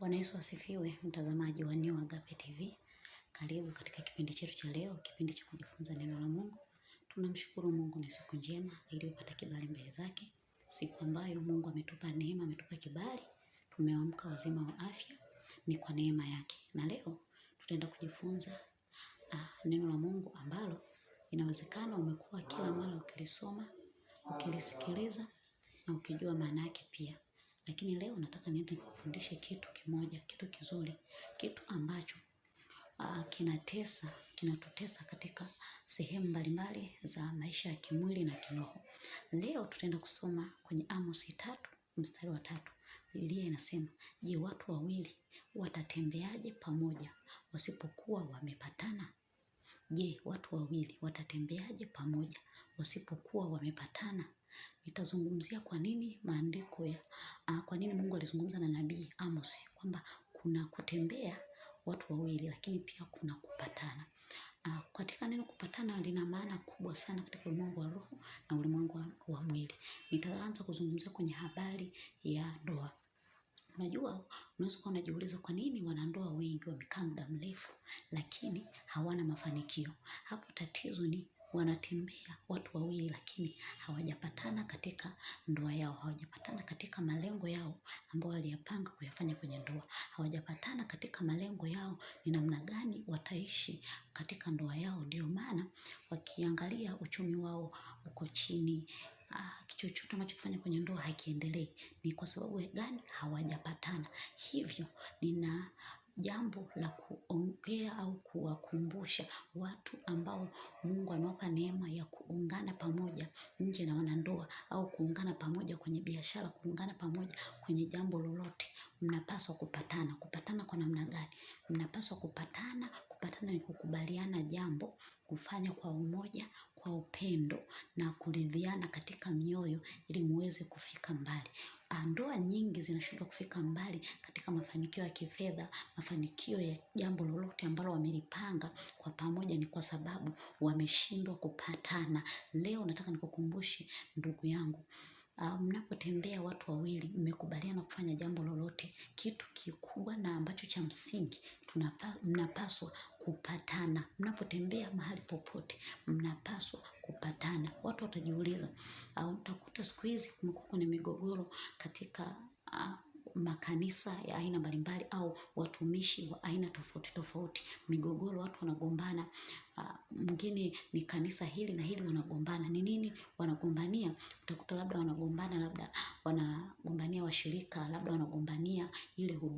Bwana Yesu asifiwe, mtazamaji wa New Agape TV. Karibu katika kipindi chetu cha leo, kipindi cha kujifunza neno la Mungu. Tunamshukuru Mungu na siku njema iliyopata kibali mbele zake. Siku ambayo Mungu ametupa neema, ametupa kibali, tumeamka wazima wa afya, ni kwa neema yake. Na leo tutaenda kujifunza neno la Mungu ambalo inawezekana umekuwa kila mara ukilisoma, ukilisikiliza na ukijua maana yake pia. Lakini leo nataka niende kufundisha kitu kimoja, kitu kizuri, kitu ambacho kinatutesa katika sehemu mbalimbali za maisha ya kimwili na kiroho. Leo tutaenda kusoma kwenye Amos 3 mstari wa 3. Biblia inasema, "Je, watu wawili watatembeaje pamoja wasipokuwa wamepatana?" Je, watu wawili watatembeaje pamoja wasipokuwa wamepatana? Nitazungumzia kwa nini kwa nini Mungu alizungumza na nabii Amos kwamba kuna kutembea watu wawili, lakini pia kuna kupatana. Katika neno kupatana lina maana kubwa sana katika ulimwengu wa roho na ulimwengu wa mwili. Nitaanza kuzungumzia kwenye habari ya ndoa. Unajua, unaweza kuwa unajiuliza kwa nini wanandoa wengi wamekaa muda mrefu lakini hawana mafanikio. Hapo tatizo ni wanatembea watu wawili lakini hawajapatana katika ndoa yao, hawajapatana katika malengo yao ambayo waliyapanga kuyafanya kwenye ndoa. Hawajapatana katika malengo yao ni namna gani wataishi katika ndoa yao. Ndio maana wakiangalia uchumi wao uko chini, chochote wanachofanya kwenye ndoa hakiendelei. Ni kwa sababu gani? Hawajapatana. Hivyo nina jambo la kuongea au kuwakumbusha watu ambao Mungu amewapa neema ya kuungana pamoja nje na wanandoa, au kuungana pamoja kwenye biashara, kuungana pamoja kwenye jambo lolote. Mnapaswa kupatana. Kupatana kwa namna gani? Mnapaswa kupatana. Kupatana ni kukubaliana jambo, kufanya kwa umoja, kwa upendo na kuridhiana katika mioyo ili muweze kufika mbali. Ndoa nyingi zinashindwa kufika mbali katika mafanikio ya kifedha, mafanikio ya jambo lolote ambalo wamelipanga kwa pamoja, ni kwa sababu wameshindwa kupatana. Leo nataka nikukumbushe ndugu yangu, mnapotembea watu wawili, mmekubaliana kufanya jambo lolote, kitu kikubwa na ambacho cha msingi, mnapaswa kupatana. Mnapotembea mahali popote, mnapaswa kupatana. Watu watajiuliza, utakuta siku hizi kumekuwa kuna migogoro katika makanisa ya aina mbalimbali au watumishi wa aina tofauti tofauti. Migogoro, watu wanagombana, mwingine ni kanisa hili na hili wanagombana. Ni nini wanagombania? Utakuta labda wanagombania washirika, labda wanagombania ile huduma